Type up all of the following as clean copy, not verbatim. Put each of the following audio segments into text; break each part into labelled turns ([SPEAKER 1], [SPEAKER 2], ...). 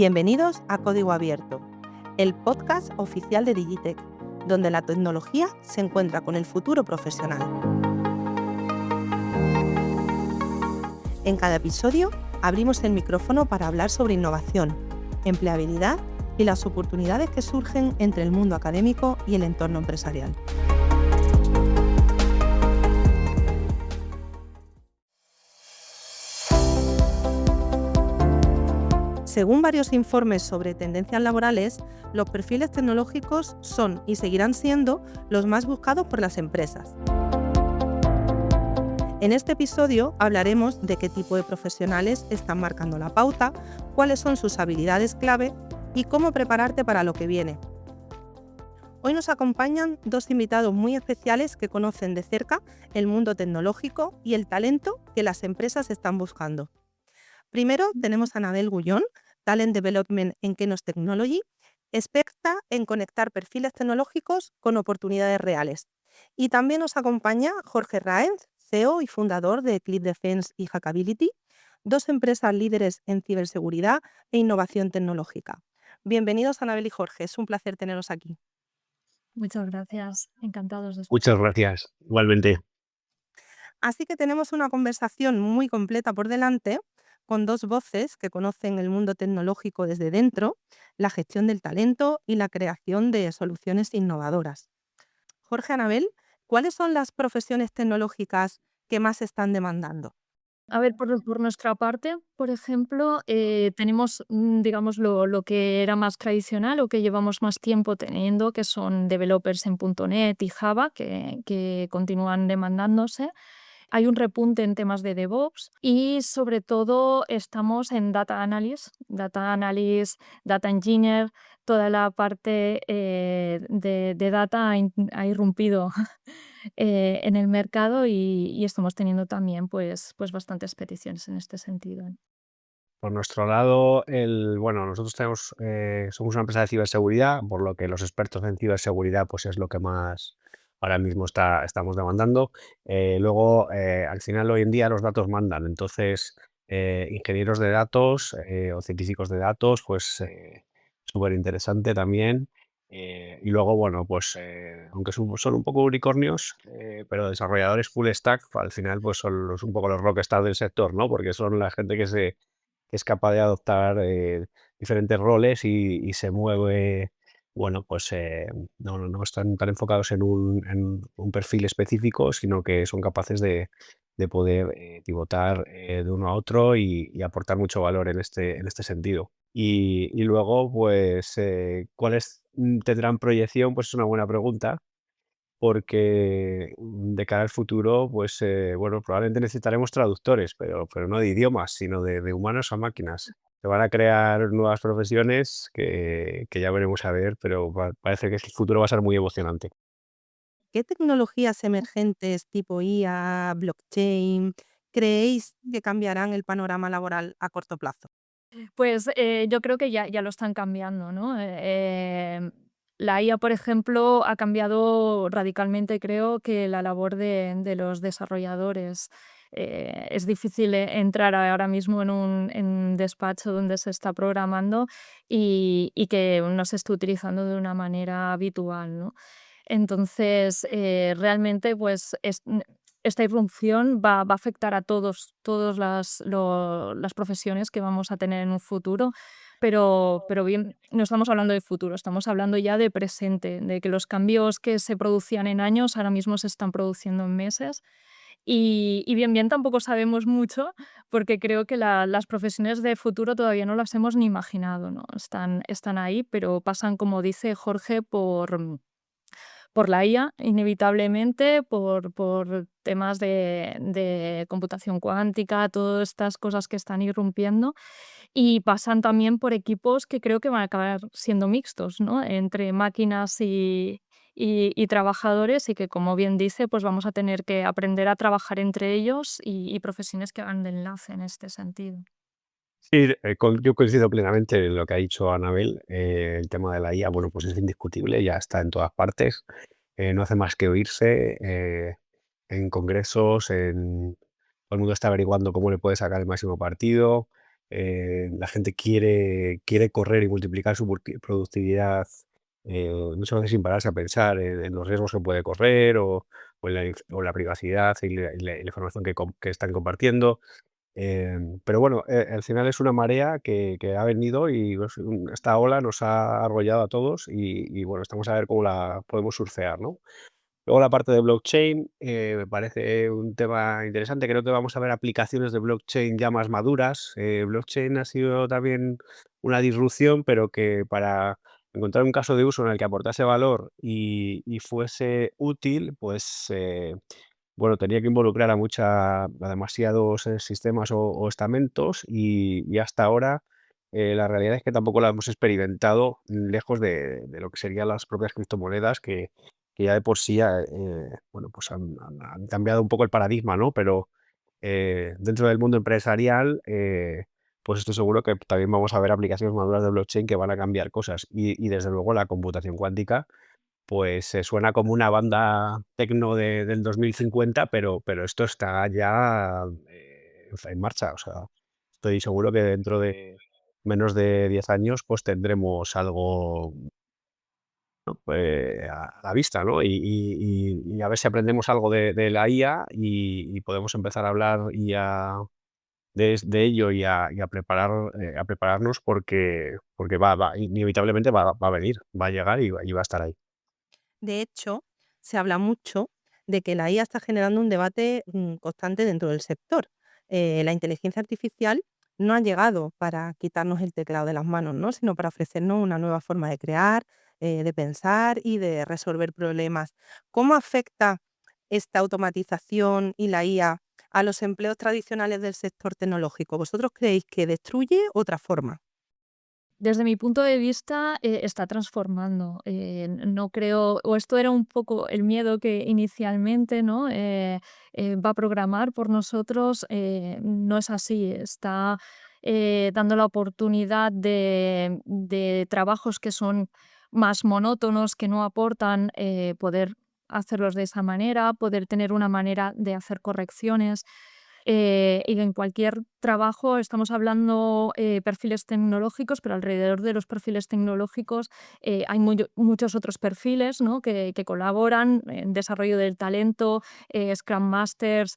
[SPEAKER 1] Bienvenidos a Código Abierto, el podcast oficial de Digitec, donde la tecnología se encuentra con el futuro profesional. En cada episodio abrimos el micrófono para hablar sobre innovación, empleabilidad y las oportunidades que surgen entre el mundo académico y el entorno empresarial. Según varios informes sobre tendencias laborales, los perfiles tecnológicos son y seguirán siendo los más buscados por las empresas. En este episodio hablaremos de qué tipo de profesionales están marcando la pauta, cuáles son sus habilidades clave y cómo prepararte para lo que viene. Hoy nos acompañan dos invitados muy especiales que conocen de cerca el mundo tecnológico y el talento que las empresas están buscando. Primero tenemos a Anabel Gullón, Talent Development en Kenos Technology, experta en conectar perfiles tecnológicos con oportunidades reales. Y también nos acompaña Jorge Raenz, CEO y fundador de Click Defense y Hackability, dos empresas líderes en ciberseguridad e innovación tecnológica. Bienvenidos Anabel y Jorge, es un placer teneros aquí.
[SPEAKER 2] Muchas gracias, encantados de
[SPEAKER 3] Muchas gracias, igualmente.
[SPEAKER 1] Así que tenemos una conversación muy completa por delante, con dos voces que conocen el mundo tecnológico desde dentro, la gestión del talento y la creación de soluciones innovadoras. Jorge, Anabel, ¿cuáles son las profesiones tecnológicas que más están demandando?
[SPEAKER 2] A ver, por nuestra parte, por ejemplo, tenemos, digamos, lo que era más tradicional o que llevamos más tiempo teniendo, que son developers en .NET y Java, que continúan demandándose. Hay un repunte en temas de DevOps y sobre todo estamos en Data Analyst, Data Engineer, toda la parte de data ha irrumpido en el mercado y estamos teniendo también pues bastantes peticiones en este sentido.
[SPEAKER 3] Por nuestro lado, nosotros somos una empresa de ciberseguridad, por lo que los expertos en ciberseguridad pues es lo que más ahora mismo estamos demandando. Luego, al final, hoy en día los datos mandan, entonces ingenieros de datos o científicos de datos, pues súper interesante también. Y luego, bueno, pues aunque son un poco unicornios, pero desarrolladores full stack, al final pues son un poco los rockstars del sector, ¿no? Porque son la gente que es capaz de adoptar diferentes roles y se mueve, bueno, pues no están tan enfocados en un perfil específico, sino que son capaces de poder pivotar de uno a otro y aportar mucho valor en este sentido. Y luego, pues, ¿cuáles tendrán proyección? Pues es una buena pregunta, porque de cara al futuro, pues, bueno, probablemente necesitaremos traductores, pero no de idiomas, sino de humanos a máquinas. Se van a crear nuevas profesiones que ya veremos a ver, pero parece que el futuro va a ser muy emocionante.
[SPEAKER 1] ¿Qué tecnologías emergentes tipo IA, blockchain, creéis que cambiarán el panorama laboral a corto plazo?
[SPEAKER 2] Pues yo creo que ya lo están cambiando, ¿no? La IA, por ejemplo, ha cambiado radicalmente, creo, que la labor de los desarrolladores. Es difícil entrar ahora mismo en un despacho donde se está programando y que no se esté utilizando de una manera habitual, ¿no? Entonces, realmente, pues, esta irrupción va a afectar a todas las profesiones que vamos a tener en un futuro, pero bien, no estamos hablando de futuro, estamos hablando ya de presente, de que los cambios que se producían en años ahora mismo se están produciendo en meses. Y bien, tampoco sabemos mucho, porque creo que las profesiones de futuro todavía no las hemos ni imaginado, ¿no? Están ahí, pero pasan, como dice Jorge, por la IA, inevitablemente, por temas de computación cuántica, todas estas cosas que están irrumpiendo, y pasan también por equipos que creo que van a acabar siendo mixtos, ¿no? Entre máquinas y trabajadores, y que, como bien dice, pues vamos a tener que aprender a trabajar entre ellos y profesiones que hagan de enlace en este sentido.
[SPEAKER 3] Sí, yo coincido plenamente en lo que ha dicho Anabel. El tema de la IA, bueno, pues es indiscutible, ya está en todas partes. No hace más que oírse en congresos, todo el mundo está averiguando cómo le puede sacar el máximo partido. La gente quiere correr y multiplicar su productividad, muchas veces sin pararse a pensar en los riesgos que puede correr o la privacidad y la información que están compartiendo. Pero bueno, al final es una marea que ha venido y pues, esta ola nos ha arrollado a todos y bueno, estamos a ver cómo la podemos surfear, ¿no? Luego la parte de blockchain, me parece un tema interesante. Creo que vamos a ver aplicaciones de blockchain ya más maduras. Blockchain ha sido también una disrupción, pero que para encontrar un caso de uso en el que aportase valor y fuese útil, pues bueno, tenía que involucrar a demasiados sistemas o estamentos y hasta ahora la realidad es que tampoco la hemos experimentado lejos de lo que serían las propias criptomonedas que ya de por sí, bueno, pues han cambiado un poco el paradigma, ¿no? Pero dentro del mundo empresarial, pues estoy seguro que también vamos a ver aplicaciones maduras de blockchain que van a cambiar cosas. Y desde luego la computación cuántica, pues suena como una banda tecno del 2050, pero esto está ya en marcha. O sea, estoy seguro que dentro de menos de 10 años, pues tendremos algo a la vista, ¿no? Y a ver si aprendemos algo de la IA y podemos empezar a hablar de ello y a prepararnos porque inevitablemente va a venir, va a llegar y va a estar ahí.
[SPEAKER 1] De hecho, se habla mucho de que la IA está generando un debate constante dentro del sector. La inteligencia artificial no ha llegado para quitarnos el teclado de las manos, ¿no? Sino para ofrecernos una nueva forma de crear, de pensar y de resolver problemas. ¿Cómo afecta esta automatización y la IA a los empleos tradicionales del sector tecnológico? ¿Vosotros creéis que destruye o transforma?
[SPEAKER 2] Desde mi punto de vista, está transformando. No creo, o esto era un poco el miedo que inicialmente, ¿no? Va a programar por nosotros. No es así. Está dando la oportunidad de trabajos que son más monótonos, que no aportan, poder hacerlos de esa manera, poder tener una manera de hacer correcciones. Y en cualquier trabajo estamos hablando perfiles tecnológicos, pero alrededor de los perfiles tecnológicos hay muchos otros perfiles, ¿no? que colaboran en desarrollo del talento, Scrum Masters,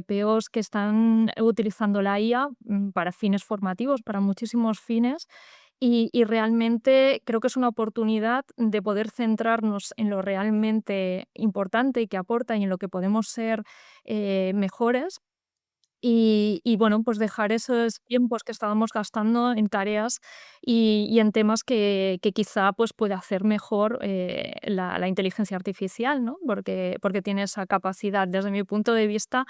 [SPEAKER 2] POs que están utilizando la IA para fines formativos, para muchísimos fines. Y realmente creo que es una oportunidad de poder centrarnos en lo realmente importante y que aporta y en lo que podemos ser mejores y bueno, pues dejar esos tiempos que estábamos gastando en tareas y en temas que quizá, pues, puede hacer mejor, la inteligencia artificial, ¿no? Porque tiene esa capacidad. Desde mi punto de vista,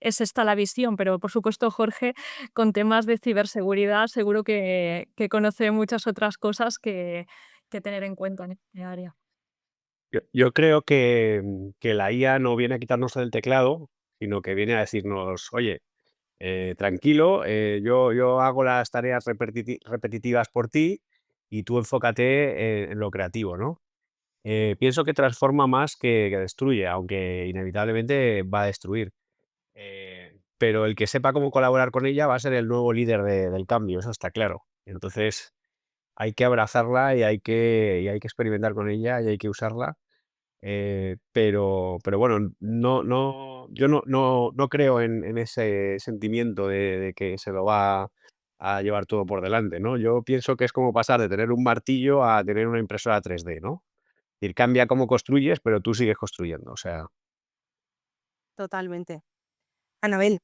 [SPEAKER 2] es esta la visión, pero por supuesto, Jorge, con temas de ciberseguridad, seguro que conoce muchas otras cosas que tener en cuenta en este área.
[SPEAKER 3] Yo creo que la IA no viene a quitarnos el teclado, sino que viene a decirnos: "Oye, tranquilo, yo hago las tareas repetitivas por ti y tú enfócate en lo creativo", ¿no? Pienso que transforma más que destruye, aunque inevitablemente va a destruir. Pero el que sepa cómo colaborar con ella va a ser el nuevo líder del cambio, eso está claro. Entonces, hay que abrazarla y hay que experimentar con ella y hay que usarla. Pero bueno, yo no creo en ese sentimiento de que se lo va a llevar todo por delante, ¿no? Yo pienso que es como pasar de tener un martillo a tener una impresora 3D, ¿no? Es decir, cambia cómo construyes, pero tú sigues construyendo, o sea,
[SPEAKER 1] Totalmente. Anabel,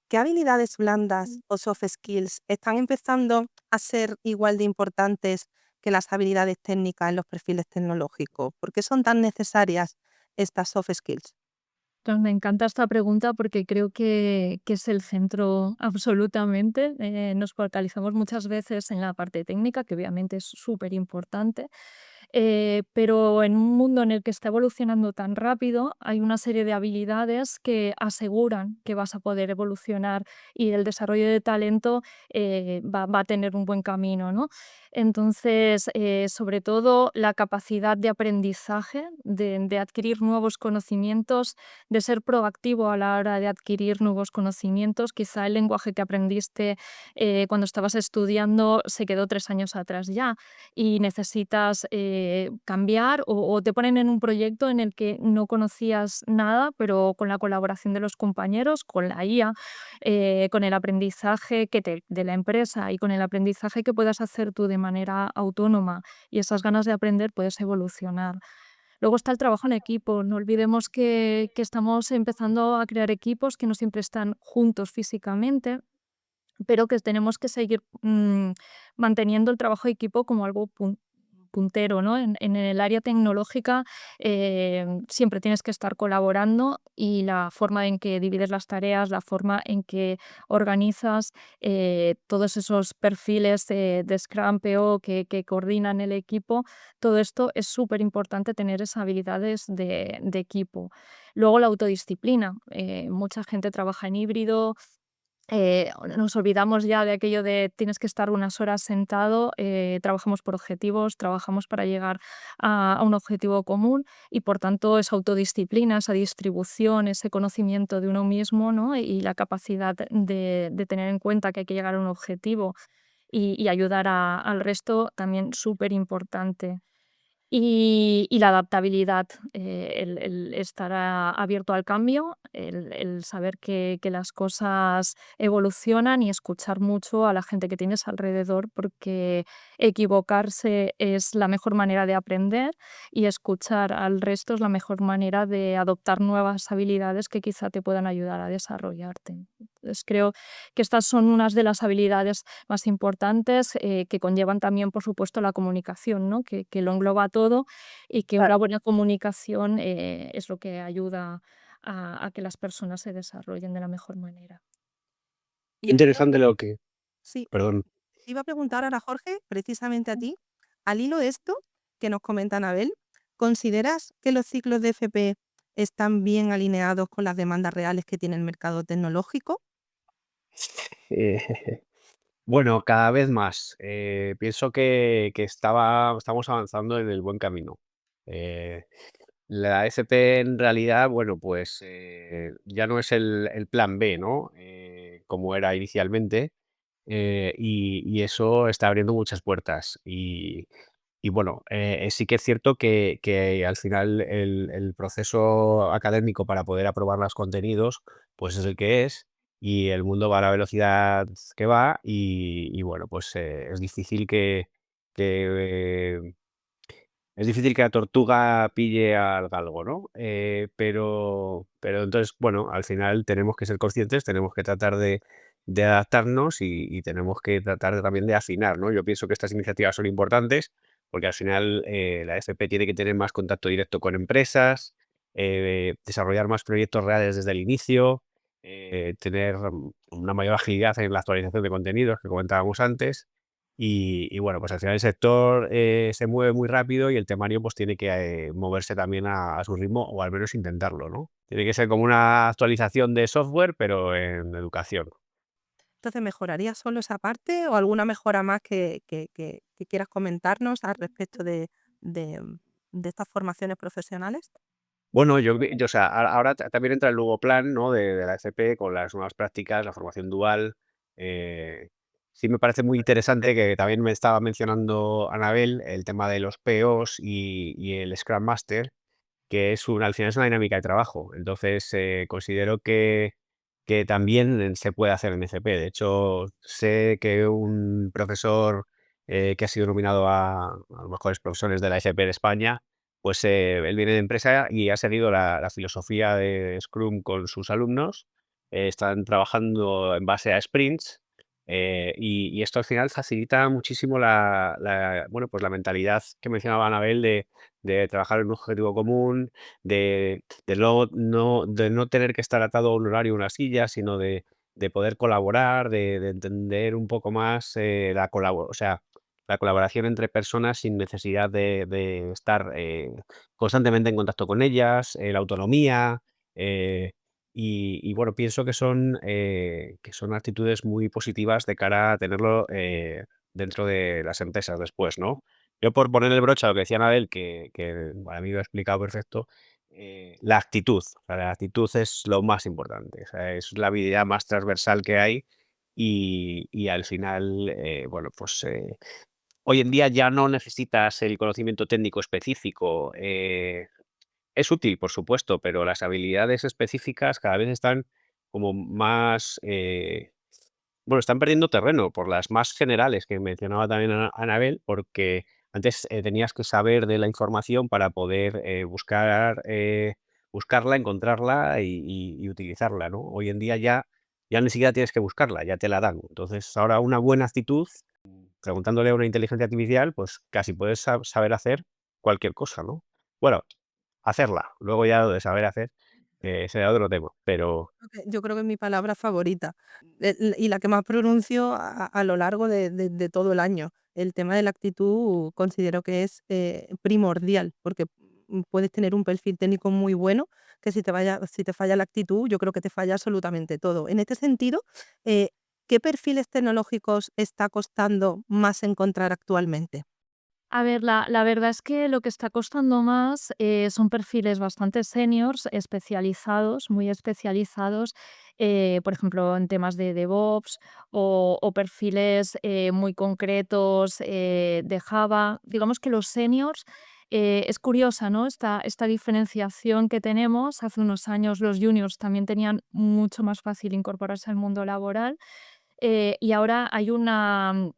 [SPEAKER 1] ¿qué habilidades blandas o soft skills están empezando a ser igual de importantes que las habilidades técnicas en los perfiles tecnológicos? ¿Por qué son tan necesarias estas soft skills?
[SPEAKER 2] Pues me encanta esta pregunta porque creo que es el centro absolutamente. Nos focalizamos muchas veces en la parte técnica, que obviamente es súper importante, pero en un mundo en el que está evolucionando tan rápido, hay una serie de habilidades que aseguran que vas a poder evolucionar y el desarrollo de talento va a tener un buen camino, ¿no? Entonces, sobre todo la capacidad de aprendizaje, de adquirir nuevos conocimientos, de ser proactivo a la hora de adquirir nuevos conocimientos. Quizá el lenguaje que aprendiste cuando estabas estudiando se quedó 3 años atrás ya y necesitas cambiar o te ponen en un proyecto en el que no conocías nada, pero con la colaboración de los compañeros, con la IA, con el aprendizaje de la empresa y con el aprendizaje que puedas hacer tú de manera autónoma y esas ganas de aprender, puedes evolucionar. Luego está el trabajo en equipo. No olvidemos que estamos empezando a crear equipos que no siempre están juntos físicamente, pero que tenemos que seguir manteniendo el trabajo de equipo como algo puntero, ¿no? En el área tecnológica siempre tienes que estar colaborando y la forma en que divides las tareas, la forma en que organizas todos esos perfiles de Scrum, PO que coordinan el equipo, todo esto es súper importante tener esas habilidades de equipo. Luego la autodisciplina. Mucha gente trabaja en híbrido, nos olvidamos ya de aquello de tienes que estar unas horas sentado, trabajamos por objetivos, trabajamos para llegar a un objetivo común y por tanto esa autodisciplina, esa distribución, ese conocimiento de uno mismo, ¿no? Y la capacidad de tener en cuenta que hay que llegar a un objetivo y ayudar al resto también súper importante. Y la adaptabilidad, el estar abierto al cambio, el saber que las cosas evolucionan y escuchar mucho a la gente que tienes alrededor, porque equivocarse es la mejor manera de aprender y escuchar al resto es la mejor manera de adoptar nuevas habilidades que quizá te puedan ayudar a desarrollarte. Entonces, creo que estas son unas de las habilidades más importantes que conllevan también, por supuesto, la comunicación, ¿no? Que lo engloba todo y que
[SPEAKER 1] Claro.
[SPEAKER 2] una buena comunicación es lo que ayuda a que las personas se desarrollen de la mejor manera.
[SPEAKER 1] Y al hilo
[SPEAKER 3] Interesante lo que
[SPEAKER 1] sí,
[SPEAKER 3] perdón.
[SPEAKER 1] te iba a preguntar ahora, Jorge, precisamente a ti, al hilo de esto que nos comenta Anabel, ¿consideras que los ciclos de FP están bien alineados con las demandas reales que tiene el mercado tecnológico?
[SPEAKER 3] Eh, bueno, cada vez más. Pienso que estamos avanzando en el buen camino. Eh, la FP en realidad, bueno, pues ya no es el plan B, ¿no? Como era inicialmente, y eso está abriendo muchas puertas. Y bueno, sí que es cierto que al final el proceso académico para poder aprobar los contenidos, pues es el que es, y el mundo va a la velocidad que va, y bueno, pues que, es difícil que la tortuga pille al galgo, ¿no? Pero entonces, bueno, al final tenemos que ser conscientes, tenemos que tratar de adaptarnos y tenemos que tratar también de afinar, ¿no? Yo pienso que estas iniciativas son importantes porque al final la FP tiene que tener más contacto directo con empresas, desarrollar más proyectos reales desde el inicio, tener una mayor agilidad en la actualización de contenidos que comentábamos antes. Y bueno, pues al final el sector se mueve muy rápido y el temario pues tiene que moverse también a su ritmo o al menos intentarlo, ¿no? Tiene que ser como una actualización de software, pero en educación.
[SPEAKER 1] Entonces, ¿mejoraría solo esa parte o alguna mejora más que quieras comentarnos al respecto de, de estas formaciones profesionales?
[SPEAKER 3] Bueno, o sea, ahora también entra el nuevo plan, ¿no? De la FP con las nuevas prácticas, la formación dual. Sí me parece muy interesante que también me estaba mencionando Anabel el tema de los POs y el Scrum Master, que al final es una dinámica de trabajo. Entonces, considero que también se puede hacer en FP. De hecho, sé que un profesor que ha sido nominado a los mejores profesores de la FP de España, pues él viene de empresa y ha seguido la filosofía de Scrum con sus alumnos. Están trabajando en base a sprints, y esto al final facilita muchísimo bueno, pues la mentalidad que mencionaba Anabel de trabajar en un objetivo común, de no tener que estar atado a un horario o una silla, sino de poder colaborar, de entender un poco más o sea, la colaboración entre personas sin necesidad de estar constantemente en contacto con ellas, la autonomía, y bueno, pienso que son actitudes muy positivas de cara a tenerlo dentro de las empresas después, ¿no? Yo por poner el broche a lo que decía Anabel, que para mí lo ha explicado perfecto, la actitud. O sea, la actitud es lo más importante. O sea, es la habilidad más transversal que hay y al final, bueno, pues hoy en día ya no necesitas el conocimiento técnico específico. Es útil, por supuesto, pero las habilidades específicas cada vez están como más, bueno, están perdiendo terreno por las más generales que mencionaba también Anabel, porque antes tenías que saber de la información para poder buscarla, encontrarla y utilizarla, ¿no? Hoy en día ya ni siquiera tienes que buscarla, ya te la dan. Entonces, ahora una buena actitud, preguntándole a una inteligencia artificial, pues casi puedes saber hacer cualquier cosa, ¿no? Bueno, hacerla, luego ya lo de saber hacer, será otro tema, pero
[SPEAKER 1] Yo creo que es mi palabra favorita, y la que más pronuncio a lo largo de todo el año. El tema de la actitud considero que es, primordial, porque, puedes tener un perfil técnico muy bueno, que si te falla la actitud, yo creo que te falla absolutamente todo. En este sentido, eh, ¿qué perfiles tecnológicos está costando más encontrar actualmente?
[SPEAKER 2] A ver, la verdad es que lo que está costando más, son perfiles bastante seniors, especializados, muy especializados, por ejemplo, en temas de DevOps o perfiles, muy concretos, de Java. Digamos que los seniors, es curiosa, ¿no?, esta diferenciación que tenemos. Hace unos años los juniors también tenían mucho más fácil incorporarse al mundo laboral, y ahora hay una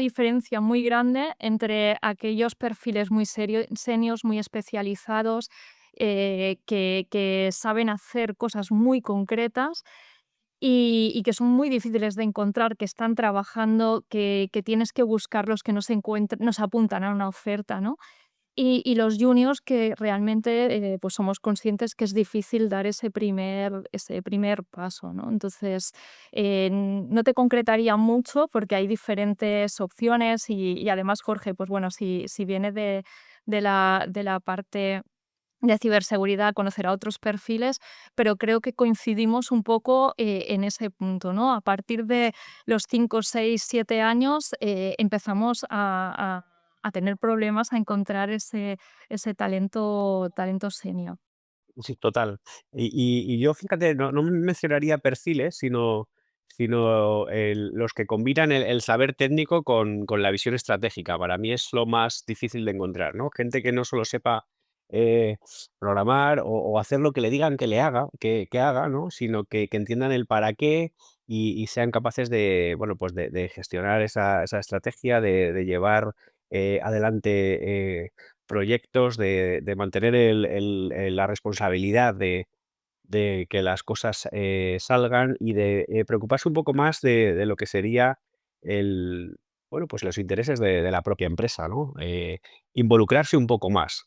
[SPEAKER 2] diferencia muy grande entre aquellos perfiles muy seniors, muy especializados, que saben hacer cosas muy concretas y que son muy difíciles de encontrar, que están trabajando, que tienes que buscarlos, que no se apuntan a una oferta, ¿no? Y los juniors que realmente, pues somos conscientes que es difícil dar ese primer paso, ¿no? Entonces, no te concretaría mucho porque hay diferentes opciones y además Jorge, pues bueno, si viene de la parte de ciberseguridad, conocerá otros perfiles, pero creo que coincidimos un poco, en ese punto, ¿no? A partir de los 5, 6, 7 años, empezamos a tener problemas, a encontrar ese talento senior.
[SPEAKER 3] sí, total. Y yo, fíjate, no mencionaría perfiles, sino los que combinan el saber técnico con la visión estratégica. Para mí es lo más difícil de encontrar, ¿no? Gente que no solo sepa eh, programar o hacer lo que le digan que le haga, que haga, ¿no? Sino que entiendan el para qué y sean capaces de, bueno, pues de gestionar esa estrategia, de llevar adelante proyectos, de mantener la responsabilidad de que las cosas salgan y de preocuparse un poco más de lo que sería el, bueno, pues los intereses de la propia empresa, ¿no? Involucrarse un poco más.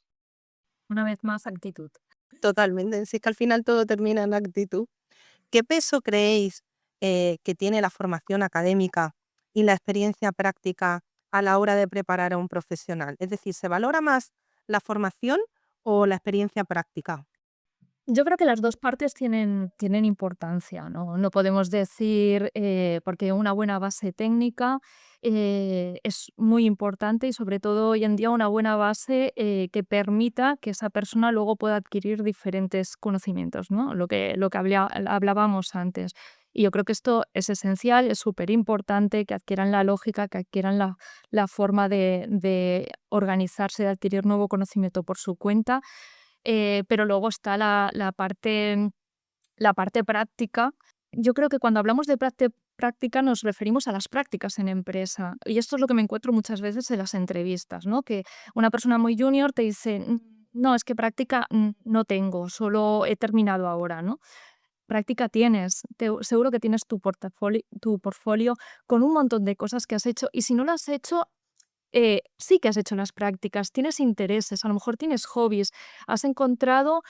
[SPEAKER 2] Una vez más, actitud.
[SPEAKER 1] Totalmente, si es que al final todo termina en actitud. ¿Qué peso creéis, que tiene la formación académica y la experiencia práctica a la hora de preparar a un profesional? Es decir, ¿se valora más la formación o la experiencia práctica?
[SPEAKER 2] Yo creo que las 2 partes tienen importancia, ¿no? No podemos decir, porque una buena base técnica, es muy importante y, sobre todo, hoy en día una buena base, que permita que esa persona luego pueda adquirir diferentes conocimientos, ¿no? Lo que hablábamos antes. Y yo creo que esto es esencial, es súper importante que adquieran la lógica, que adquieran la forma de organizarse, de adquirir nuevo conocimiento por su cuenta. Pero luego está la parte práctica. Yo creo que cuando hablamos de práctica nos referimos a las prácticas en empresa. Y esto es lo que me encuentro muchas veces en las entrevistas, ¿no? Que una persona muy junior te dice: No, es que práctica no tengo, solo he terminado ahora", ¿no? Práctica tienes, seguro que tienes tu portfolio con un montón de cosas que has hecho, y si no lo has hecho, sí que has hecho las prácticas, tienes intereses, a lo mejor tienes hobbies, has encontrado,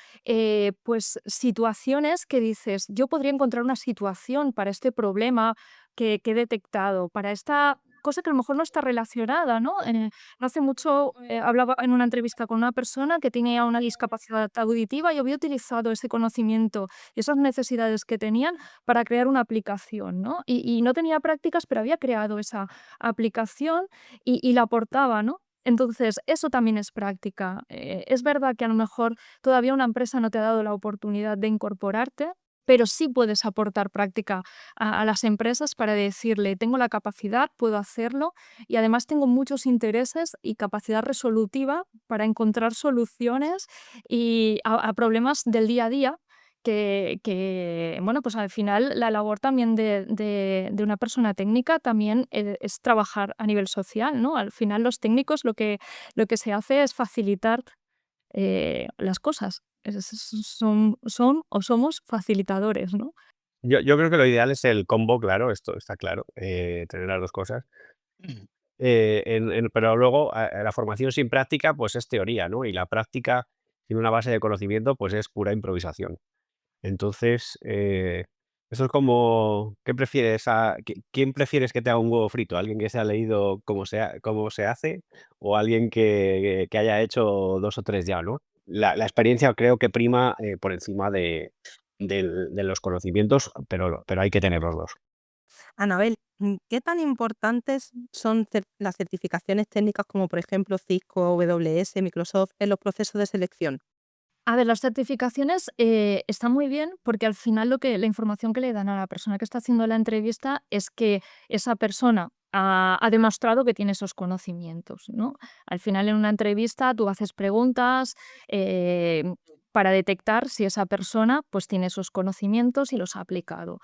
[SPEAKER 2] pues, situaciones que dices: "Yo podría encontrar una situación para este problema que he detectado, para esta cosa que a lo mejor no está relacionada, ¿no? No hace mucho hablaba en una entrevista con una persona que tenía una discapacidad auditiva y había utilizado ese conocimiento y esas necesidades que tenían para crear una aplicación, ¿no? Y no tenía prácticas, pero había creado esa aplicación y la aportaba, ¿no? Entonces, eso también es práctica. Es verdad que a lo mejor todavía una empresa no te ha dado la oportunidad de incorporarte, pero sí puedes aportar práctica a las empresas para decirle, tengo la capacidad, puedo hacerlo y además tengo muchos intereses y capacidad resolutiva para encontrar soluciones y a problemas del día a día bueno, pues al final la labor también de una persona técnica también es trabajar a nivel social, ¿no? Al final los técnicos lo que se hace es facilitar las cosas. Son o somos facilitadores, ¿no?
[SPEAKER 3] Yo creo que lo ideal es el combo, claro, esto está claro, tener las 2 cosas. Pero luego, la formación sin práctica, pues es teoría, ¿no? Y la práctica sin una base de conocimiento, pues es pura improvisación. Entonces, eso es como, ¿qué prefieres quién prefieres que te haga un huevo frito? ¿Alguien que se ha leído cómo se hace o alguien que haya hecho 2 o 3 ya, ¿no? La experiencia creo que prima, por encima de los conocimientos, pero hay que tener los 2.
[SPEAKER 1] Anabel, ¿qué tan importantes son las certificaciones técnicas como por ejemplo Cisco, AWS, Microsoft en los procesos de selección?
[SPEAKER 2] A ver, las certificaciones están muy bien porque al final la información que le dan a la persona que está haciendo la entrevista es que esa persona ha demostrado que tiene esos conocimientos, ¿no? Al final en una entrevista tú haces preguntas eh, para detectar si esa persona pues tiene esos conocimientos y los ha aplicado.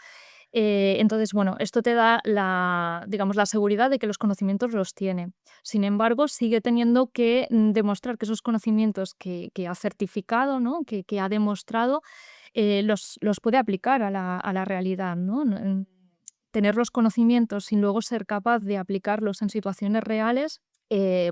[SPEAKER 2] Entonces, bueno, esto te da digamos, la seguridad de que los conocimientos los tiene. Sin embargo, sigue teniendo que demostrar que esos conocimientos que ha certificado, ¿no? Que ha demostrado, los puede aplicar a la realidad, ¿no? Tener los conocimientos sin luego ser capaz de aplicarlos en situaciones reales,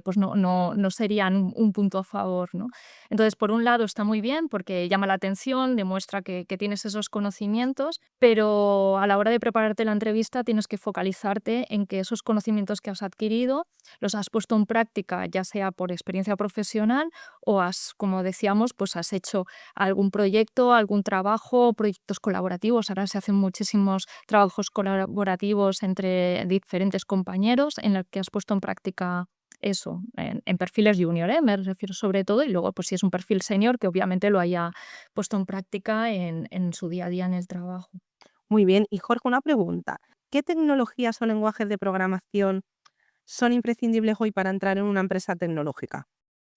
[SPEAKER 2] pues no serían un punto a favor, ¿no? Entonces, por un lado está muy bien porque llama la atención, demuestra que tienes esos conocimientos, pero a la hora de prepararte la entrevista tienes que focalizarte en que esos conocimientos que has adquirido los has puesto en práctica, ya sea por experiencia profesional o como decíamos, pues has hecho algún proyecto, algún trabajo, proyectos colaborativos. Ahora se hacen muchísimos trabajos colaborativos entre diferentes compañeros en los que has puesto en práctica eso, en perfiles junior, me refiero sobre todo, y luego pues si es un perfil senior que obviamente lo haya puesto en práctica en su día a día en el trabajo.
[SPEAKER 1] Muy bien, y Jorge, una pregunta. ¿Qué tecnologías o lenguajes de programación son imprescindibles hoy para entrar en una empresa tecnológica?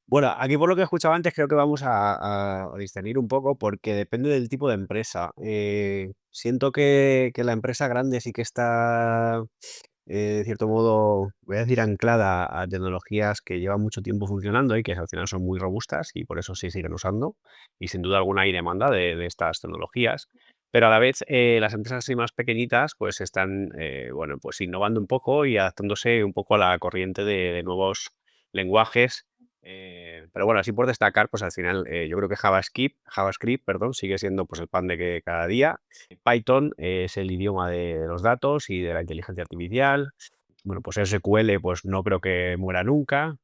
[SPEAKER 3] Bueno, aquí por lo que he escuchado antes creo que vamos a discernir un poco porque depende del tipo de empresa. Siento que la empresa grande sí que está, de cierto modo, voy a decir, anclada a tecnologías que llevan mucho tiempo funcionando y que al final son muy robustas y por eso se siguen usando. Y sin duda alguna hay demanda de estas tecnologías. Pero a la vez, las empresas así más pequeñitas pues están, bueno, pues innovando un poco y adaptándose un poco a la corriente de nuevos lenguajes. Pero bueno, así por destacar, pues al final, yo creo que JavaScript, perdón, sigue siendo pues el pan de que cada día. Python es el idioma de los datos y de la inteligencia artificial. Bueno, pues SQL, pues no creo que muera nunca.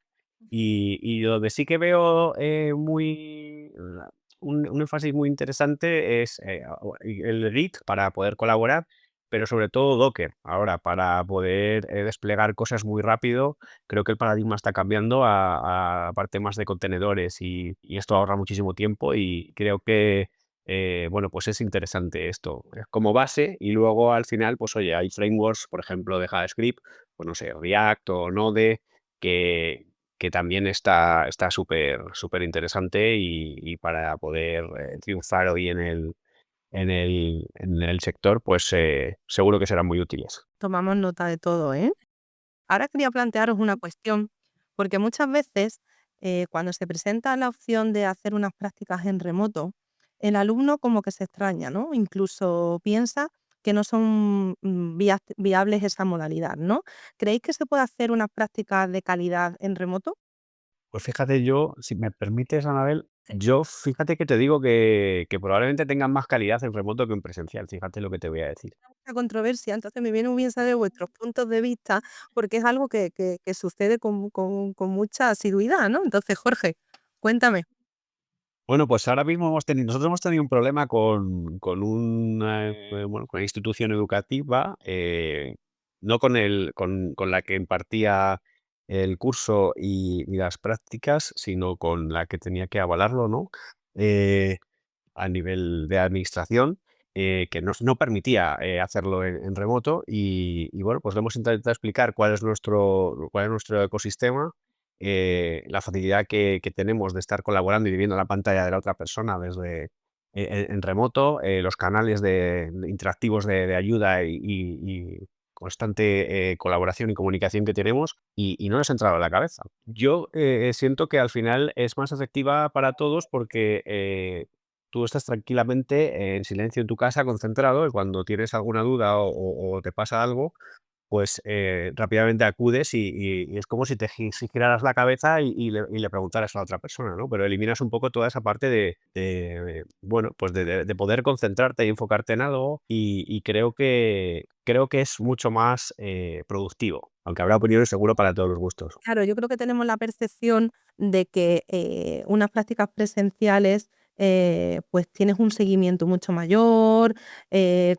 [SPEAKER 3] Y donde sí que veo un énfasis muy interesante es el Git para poder colaborar, pero sobre todo Docker. Ahora, para poder desplegar cosas muy rápido, creo que el paradigma está cambiando a parte más de contenedores y esto ahorra muchísimo tiempo y creo que, bueno, pues es interesante esto como base y luego al final, pues oye, hay frameworks, por ejemplo, de JavaScript, pues no sé, React o Node, que, que también está súper interesante y para poder triunfar hoy en el sector, pues seguro que serán muy útiles.
[SPEAKER 1] Tomamos nota de todo, ¿eh? Ahora quería plantearos una cuestión, porque muchas veces cuando se presenta la opción de hacer unas prácticas en remoto, el alumno como que se extraña, ¿no? Incluso piensa que no son viables esa modalidad, ¿no? ¿Creéis que se puede hacer unas prácticas de calidad en remoto?
[SPEAKER 3] Pues fíjate, yo, si me permites, Anabel,
[SPEAKER 2] Sí.
[SPEAKER 3] Yo fíjate que te digo que probablemente tengan más calidad en remoto que en presencial, fíjate lo que te voy a decir.
[SPEAKER 1] Mucha controversia, entonces me viene muy bien saber vuestros puntos de vista, porque es algo que sucede con mucha asiduidad, ¿no? Entonces, Jorge, cuéntame.
[SPEAKER 3] Bueno, pues ahora mismo nosotros hemos tenido un problema con una, bueno, con la institución educativa, no con la que impartía el curso y las prácticas, sino con la que tenía que avalarlo, ¿no? Eh, a nivel de administración, que no permitía, hacerlo en remoto y bueno, pues le hemos intentado explicar cuál es nuestro ecosistema, la facilidad que tenemos de estar colaborando y viendo la pantalla de la otra persona desde en remoto, los canales interactivos de ayuda y constante, colaboración y comunicación que tenemos, y no nos ha entrado en la cabeza. Yo, siento que al final es más efectiva para todos porque, tú estás tranquilamente en silencio en tu casa, concentrado, y cuando tienes alguna duda o te pasa algo, pues, rápidamente acudes y es como si si giraras la cabeza y le preguntaras a la otra persona, ¿no? Pero eliminas un poco toda esa parte bueno, pues de poder concentrarte y enfocarte en algo y creo que es mucho más, productivo, aunque habrá opiniones seguro para todos los gustos.
[SPEAKER 1] Claro, yo creo que tenemos la percepción de que unas prácticas presenciales, pues tienes un seguimiento mucho mayor,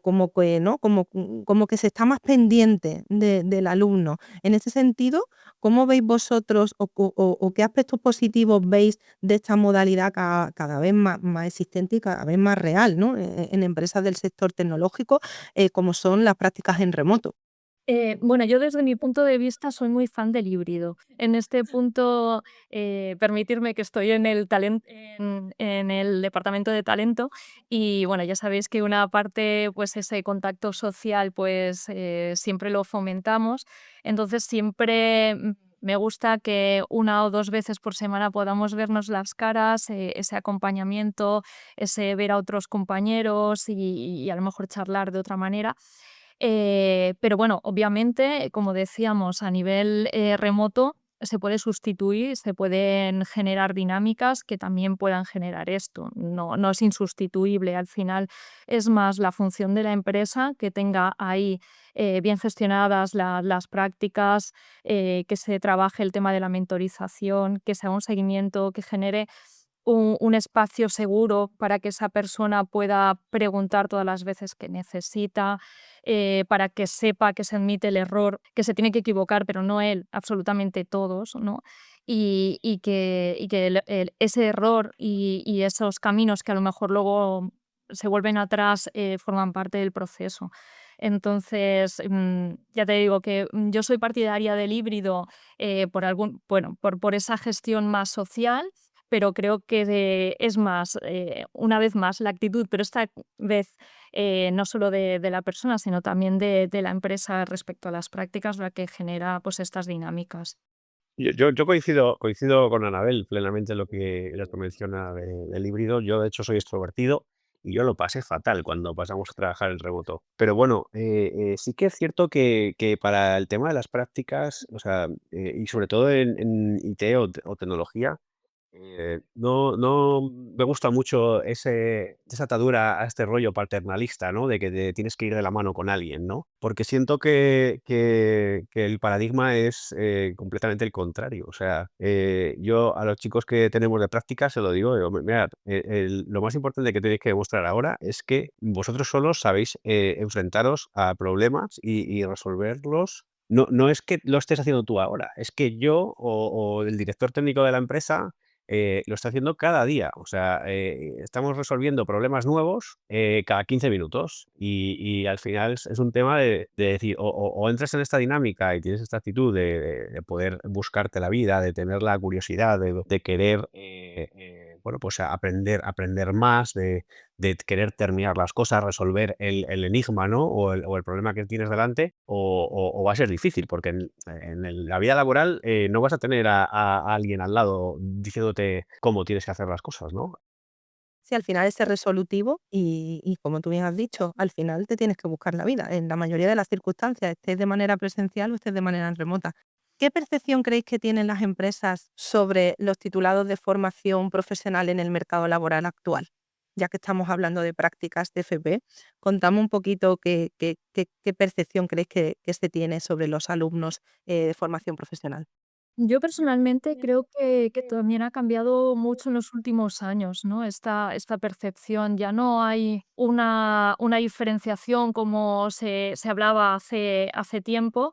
[SPEAKER 1] como que, ¿no? Como que se está más pendiente del alumno. En ese sentido, ¿cómo veis vosotros o qué aspectos positivos veis de esta modalidad cada vez más existente y cada vez más real, ¿no? En empresas del sector tecnológico, como son las prácticas en remoto.
[SPEAKER 2] Bueno, yo desde mi punto de vista soy muy fan del híbrido. En este punto, permitirme que estoy en el departamento de talento y bueno, ya sabéis que una parte, pues ese contacto social, pues siempre lo fomentamos. Entonces siempre me gusta que 1 o 2 veces por semana podamos vernos las caras, ese acompañamiento, ese ver a otros compañeros y a lo mejor charlar de otra manera. Pero bueno, obviamente, como decíamos, a nivel, remoto se puede sustituir, se pueden generar dinámicas que también puedan generar esto. No es insustituible. Al final es más la función de la empresa que tenga ahí, bien gestionadas las prácticas, que se trabaje el tema de la mentorización, que se haga un seguimiento, que genere un espacio seguro para que esa persona pueda preguntar todas las veces que necesita, para que sepa que se admite el error, que se tiene que equivocar, pero no él, absolutamente todos, ¿no? Y que ese error y esos caminos que a lo mejor luego se vuelven atrás, forman parte del proceso. Entonces, ya te digo que yo soy partidaria del híbrido, bueno, por esa gestión más social, pero creo que es más, una vez más, la actitud, pero esta vez no solo de la persona, sino también de la empresa respecto a las prácticas, la que genera pues estas dinámicas.
[SPEAKER 3] Yo coincido con Anabel plenamente en lo que menciona del híbrido. Yo, de hecho, soy extrovertido y yo lo pasé fatal cuando pasamos a trabajar en remoto. Pero bueno, sí que es cierto que para el tema de las prácticas, o sea, y sobre todo en IT o tecnología, no me gusta mucho esa atadura a este rollo paternalista, ¿no? De que tienes que ir de la mano con alguien, ¿no? Porque siento que el paradigma es completamente el contrario. O sea, yo a los chicos que tenemos de práctica se lo digo, Mirad, lo más importante que tenéis que demostrar ahora es que vosotros solos sabéis enfrentaros a problemas y resolverlos. No es que lo estés haciendo tú ahora, es que yo o el director técnico de la empresa lo está haciendo cada día. O sea, estamos resolviendo problemas nuevos cada 15 minutos y al final es un tema de decir, o entras en esta dinámica y tienes esta actitud de poder buscarte la vida, de tener la curiosidad, de querer, bueno, pues aprender más, de querer terminar las cosas, resolver el enigma, ¿no? O el problema que tienes delante, o va a ser difícil, porque la vida laboral no vas a tener a alguien al lado diciéndote cómo tienes que hacer las cosas, ¿no?
[SPEAKER 1] Sí, al final es ser resolutivo y como tú bien has dicho, al final te tienes que buscar la vida. En la mayoría de las circunstancias, estés de manera presencial o estés de manera remota. ¿Qué percepción creéis que tienen las empresas sobre los titulados de formación profesional en el mercado laboral actual? Ya que estamos hablando de prácticas de FP, contame un poquito qué percepción creéis que se tiene sobre los alumnos de formación profesional.
[SPEAKER 2] Yo personalmente creo que también ha cambiado mucho en los últimos años, ¿no? Esta percepción. Ya no hay una diferenciación como se hablaba hace tiempo,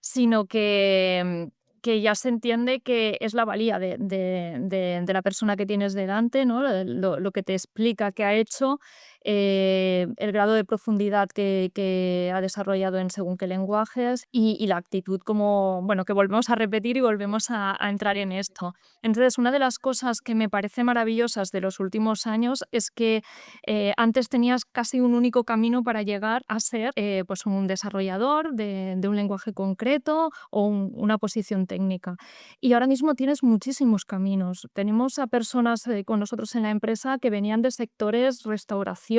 [SPEAKER 2] sino que ya se entiende que es la valía de la persona que tienes delante, ¿no? Lo que te explica que ha hecho, el grado de profundidad que ha desarrollado en según qué lenguajes y la actitud como, bueno, que volvemos a repetir y volvemos a entrar en esto. Entonces, una de las cosas que me parece maravillosas de los últimos años es que antes tenías casi un único camino para llegar a ser pues un desarrollador de un lenguaje concreto o una posición técnica. Y ahora mismo tienes muchísimos caminos. Tenemos a personas con nosotros en la empresa que venían de sectores restauración,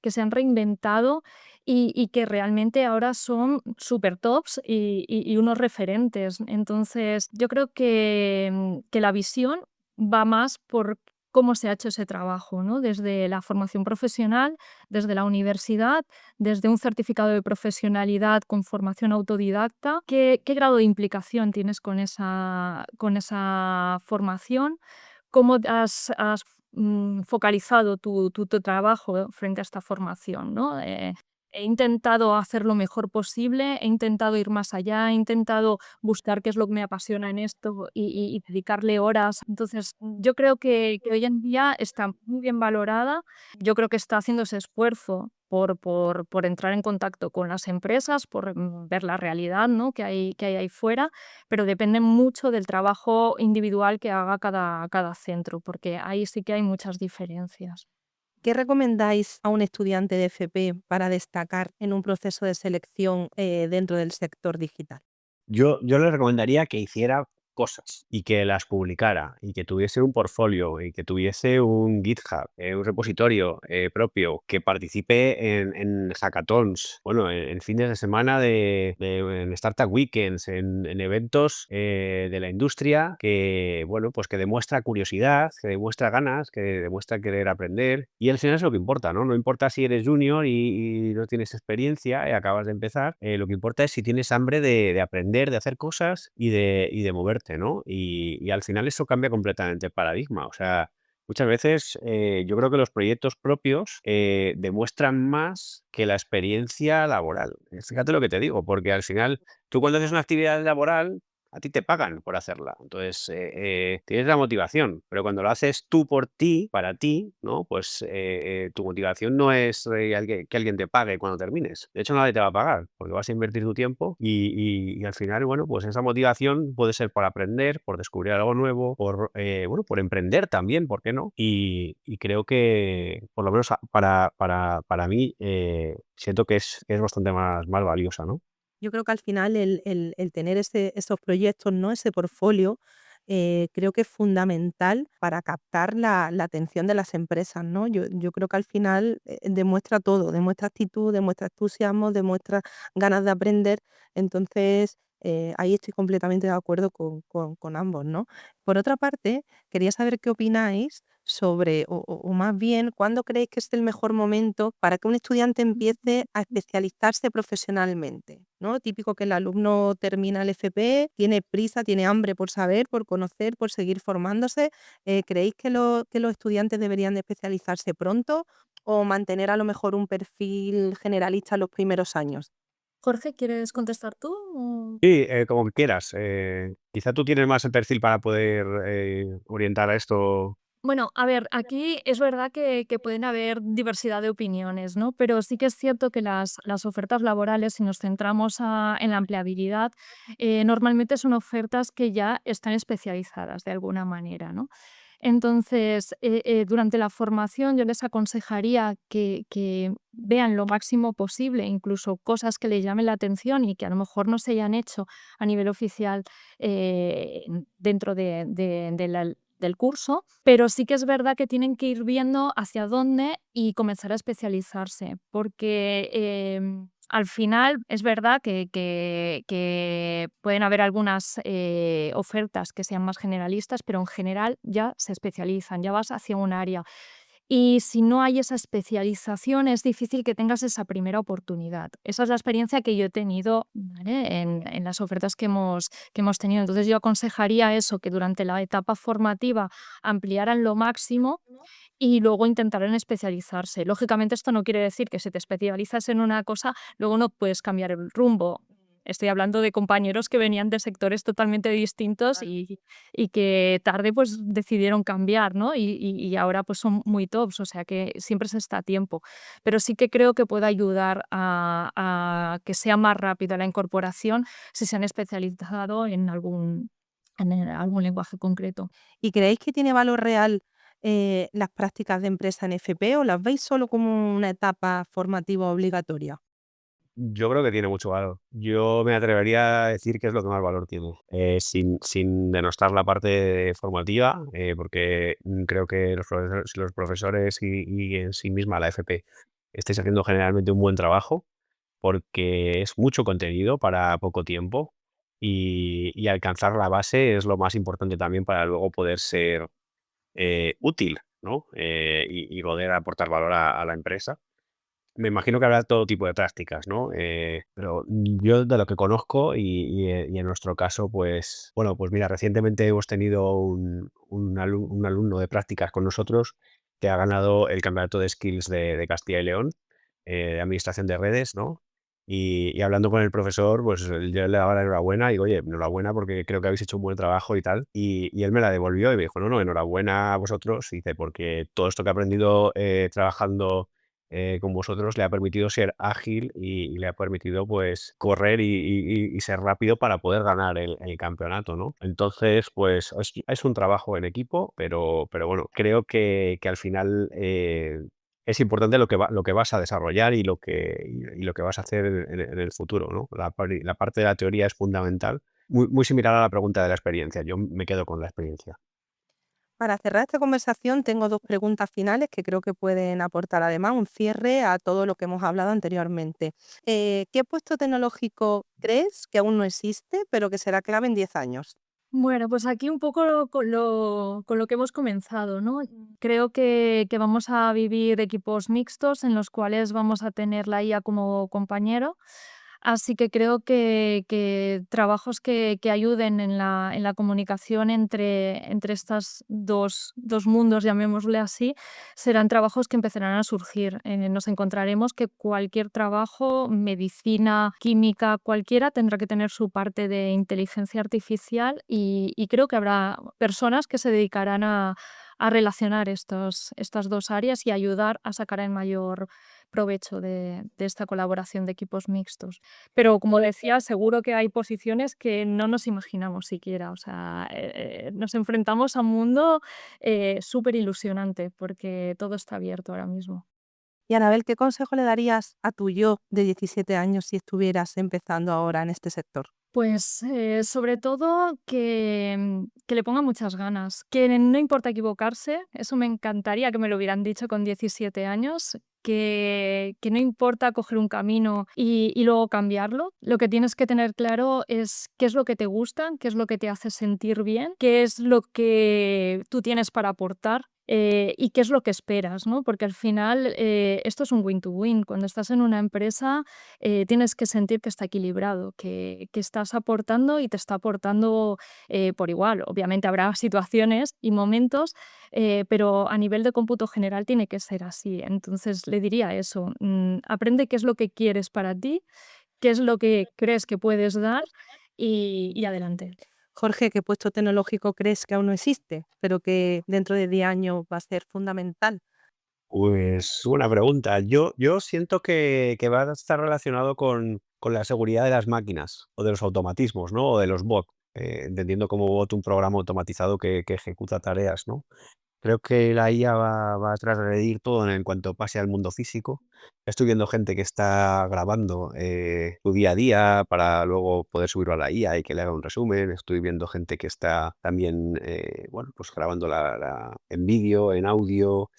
[SPEAKER 2] que se han reinventado y que realmente ahora son super tops y unos referentes. Entonces, yo creo que la visión va más por cómo se ha hecho ese trabajo, ¿no? Desde la formación profesional, desde la universidad, desde un certificado de profesionalidad con formación autodidacta. ¿Qué grado de implicación tienes con esa formación? ¿Cómo has focalizado tu trabajo frente a esta formación, ¿no? He intentado hacer lo mejor posible, he intentado ir más allá, he intentado buscar qué es lo que me apasiona en esto y dedicarle horas. Entonces, yo creo que hoy en día está muy bien valorada. Yo creo que está haciendo ese esfuerzo por entrar en contacto con las empresas, por ver la realidad, ¿no? que hay ahí fuera, pero depende mucho del trabajo individual que haga cada centro, porque ahí sí que hay muchas diferencias.
[SPEAKER 1] ¿Qué recomendáis a un estudiante de FP para destacar en un proceso de selección dentro del sector digital?
[SPEAKER 3] Yo le recomendaría que hiciera cosas y que las publicara y que tuviese un portfolio y que tuviese un GitHub, un repositorio propio, que participe en hackathons, bueno, en fines de semana en Startup Weekends, en eventos de la industria que, bueno, pues que demuestra curiosidad, que demuestra ganas, que demuestra querer aprender y al final es lo que importa, ¿no? No importa si eres junior y no tienes experiencia y acabas de empezar, lo que importa es si tienes hambre de aprender, de hacer cosas y de moverte, ¿no? Y al final eso cambia completamente el paradigma. O sea, muchas veces yo creo que los proyectos propios demuestran más que la experiencia laboral. Fíjate lo que te digo, porque al final tú cuando haces una actividad laboral, a ti te pagan por hacerla. Entonces, tienes la motivación, pero cuando lo haces tú por ti, para ti, ¿no? Pues tu motivación no es que alguien te pague cuando termines. De hecho, nadie te va a pagar, porque vas a invertir tu tiempo y al final, bueno, pues esa motivación puede ser por aprender, por descubrir algo nuevo, bueno, por emprender también, ¿por qué no? Y creo que, por lo menos para mí, siento que es bastante más valiosa, ¿no?
[SPEAKER 1] Yo creo que al final el tener esos proyectos, ¿no? Ese portfolio, creo que es fundamental para captar la atención de las empresas, ¿no? Yo creo que al final demuestra todo, demuestra actitud, demuestra entusiasmo, demuestra ganas de aprender. Entonces, ahí estoy completamente de acuerdo con ambos, ¿no? Por otra parte, quería saber qué opináis sobre, o más bien, ¿cuándo creéis que es el mejor momento para que un estudiante empiece a especializarse profesionalmente? ¿No? Típico que el alumno termina el FP, tiene prisa, tiene hambre por saber, por conocer, por seguir formándose. ¿Creéis que los estudiantes deberían de especializarse pronto o mantener a lo mejor un perfil generalista los primeros años?
[SPEAKER 2] Jorge, ¿quieres contestar tú?
[SPEAKER 3] Sí, como que quieras. Quizá tú tienes más el perfil para poder orientar a esto.
[SPEAKER 2] Bueno, a ver, aquí es verdad que pueden haber diversidad de opiniones, ¿no? Pero sí que es cierto que las ofertas laborales, si nos centramos en la empleabilidad, normalmente son ofertas que ya están especializadas de alguna manera, ¿no? Entonces, durante la formación yo les aconsejaría que vean lo máximo posible, incluso cosas que les llamen la atención y que a lo mejor no se hayan hecho a nivel oficial eh, dentro del curso, pero sí que es verdad que tienen que ir viendo hacia dónde y comenzar a especializarse, porque Al final es verdad que pueden haber algunas ofertas que sean más generalistas, pero en general ya se especializan, ya vas hacia un área. Y si no hay esa especialización, es difícil que tengas esa primera oportunidad. Esa es la experiencia que yo he tenido, ¿vale? En las ofertas que hemos tenido. Entonces yo aconsejaría eso, que durante la etapa formativa ampliaran lo máximo y luego intentaran especializarse. Lógicamente, esto no quiere decir que si te especializas en una cosa, luego no puedes cambiar el rumbo. Estoy hablando de compañeros que venían de sectores totalmente distintos
[SPEAKER 1] Claro.
[SPEAKER 2] y que tarde pues decidieron cambiar, ¿no? Y ahora pues son muy tops, o sea que siempre se está a tiempo. Pero sí que creo que puede ayudar a que sea más rápida la incorporación si se han especializado en algún lenguaje concreto.
[SPEAKER 1] ¿Y creéis que tiene valor real las prácticas de empresa en FP o las veis solo como una etapa formativa obligatoria?
[SPEAKER 3] Yo creo que tiene mucho valor. Yo me atrevería a decir que es lo que más valor tiene, sin denostar la parte formativa, porque creo que los profesores y en sí misma la FP estáis haciendo generalmente un buen trabajo, porque es mucho contenido para poco tiempo y alcanzar la base es lo más importante también para luego poder ser útil, ¿no? Y poder aportar valor a la empresa. Me imagino que habrá todo tipo de prácticas, ¿no? Pero yo de lo que conozco y en nuestro caso, pues, bueno, pues mira, recientemente hemos tenido un alumno de prácticas con nosotros que ha ganado el campeonato de skills de Castilla y León, de administración de redes, ¿no? Y hablando con el profesor, pues yo le daba la enhorabuena y digo, oye, enhorabuena porque creo que habéis hecho un buen trabajo y tal. Y él me la devolvió y me dijo, no, no, enhorabuena a vosotros. Dice, porque todo esto que he aprendido trabajando con vosotros le ha permitido ser ágil y le ha permitido pues correr y ser rápido para poder ganar el campeonato, ¿no? Entonces, pues es un trabajo en equipo, pero bueno, creo que al final es importante lo que vas a desarrollar y lo que vas a hacer en el futuro, ¿no? La parte de la teoría es fundamental. Muy similar a la pregunta de la experiencia. Yo me quedo con la experiencia.
[SPEAKER 1] Para cerrar esta conversación tengo dos preguntas finales que creo que pueden aportar además un cierre a todo lo que hemos hablado anteriormente. ¿Qué puesto tecnológico crees que aún no existe, pero que será clave en 10 años?
[SPEAKER 2] Bueno, pues aquí un poco con lo que hemos comenzado, ¿no? Creo que vamos a vivir equipos mixtos en los cuales vamos a tener la IA como compañero. Así que creo que trabajos que ayuden en la comunicación entre estos dos mundos, llamémosle así, serán trabajos que empezarán a surgir. Nos encontraremos que cualquier trabajo, medicina, química, cualquiera, tendrá que tener su parte de inteligencia artificial y creo que habrá personas que se dedicarán a relacionar estas dos áreas y ayudar a sacar el mayor provecho de esta colaboración de equipos mixtos. Pero como decía, seguro que hay posiciones que no nos imaginamos siquiera. O sea, nos enfrentamos a un mundo súper ilusionante porque todo está abierto ahora mismo.
[SPEAKER 1] Y Anabel, ¿qué consejo le darías a tu yo de 17 años si estuvieras empezando ahora en este sector?
[SPEAKER 2] Pues sobre todo que le ponga muchas ganas, que no importa equivocarse, eso me encantaría que me lo hubieran dicho con 17 años, que no importa coger un camino y luego cambiarlo. Lo que tienes que tener claro es qué es lo que te gusta, qué es lo que te hace sentir bien, qué es lo que tú tienes para aportar. Y qué es lo que esperas, ¿no? Porque al final esto es un win to win. Cuando estás en una empresa tienes que sentir que está equilibrado, que estás aportando y te está aportando por igual. Obviamente habrá situaciones y momentos, pero a nivel de cómputo general tiene que ser así. Entonces le diría eso, aprende qué es lo que quieres para ti, qué es lo que crees que puedes dar y adelante.
[SPEAKER 1] Jorge, ¿qué puesto tecnológico crees que aún no existe, pero que dentro de 10 años va a ser fundamental?
[SPEAKER 3] Pues buena pregunta. Yo siento que va a estar relacionado con la seguridad de las máquinas o de los automatismos, ¿no? O de los bots, entendiendo como bot un programa automatizado que ejecuta tareas, ¿no? Creo que la IA va a transgredir todo en cuanto pase al mundo físico. Estoy viendo gente que está grabando su día a día para luego poder subirlo a la IA y que le haga un resumen. Estoy viendo gente que está también, bueno, pues grabando en vídeo, en audio.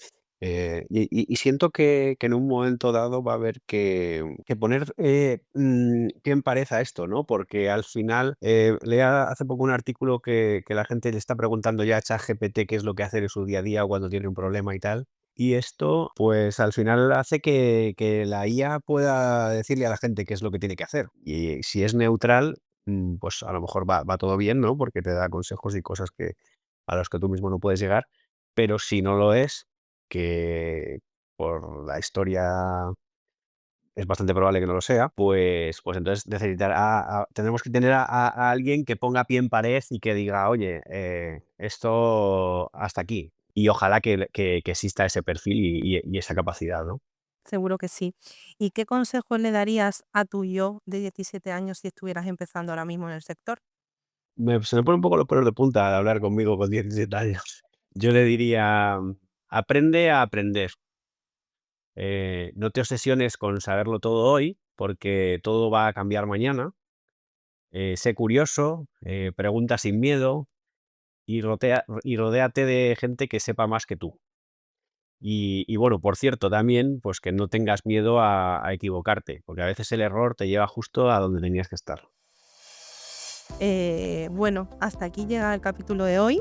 [SPEAKER 3] Y siento que en un momento dado va a haber que poner pie en pared a esto, ¿no? Porque al final, leía hace poco un artículo que la gente le está preguntando ya a ChatGPT qué es lo que hace en su día a día cuando tiene un problema y tal. Y esto, pues al final hace que la IA pueda decirle a la gente qué es lo que tiene que hacer. Y si es neutral, pues a lo mejor va todo bien, ¿no? Porque te da consejos y cosas a los que tú mismo no puedes llegar. Pero si no lo es, que por la historia es bastante probable que no lo sea, pues entonces tendremos que tener a alguien que ponga pie en pared y que diga: "Oye, esto hasta aquí". Y ojalá que exista ese perfil y esa capacidad, ¿no?
[SPEAKER 1] Seguro que sí. ¿Y qué consejos le darías a tu yo de 17 años si estuvieras empezando ahora mismo en el sector?
[SPEAKER 3] Se me ponen un poco los pelos de punta al hablar conmigo con 17 años. Yo le diría: "Aprende a aprender". No te obsesiones con saberlo todo hoy, porque todo va a cambiar mañana. Sé curioso, pregunta sin miedo y rodéate de gente que sepa más que tú. Y bueno, por cierto, también, pues que no tengas miedo a equivocarte, porque a veces el error te lleva justo a donde tenías que estar.
[SPEAKER 1] Bueno, hasta aquí llega el capítulo de hoy.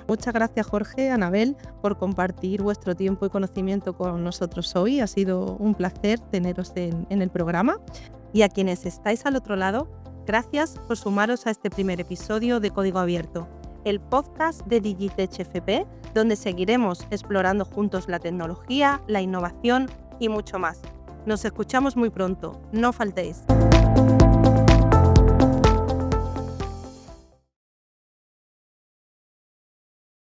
[SPEAKER 1] Muchas gracias, Jorge, Anabel, por compartir vuestro tiempo y conocimiento con nosotros hoy. Ha sido un placer teneros en el programa. Y a quienes estáis al otro lado, gracias por sumaros a este primer episodio de Código Abierto, el podcast de Digitech FP, donde seguiremos explorando juntos la tecnología, la innovación y mucho más. Nos escuchamos muy pronto. No faltéis.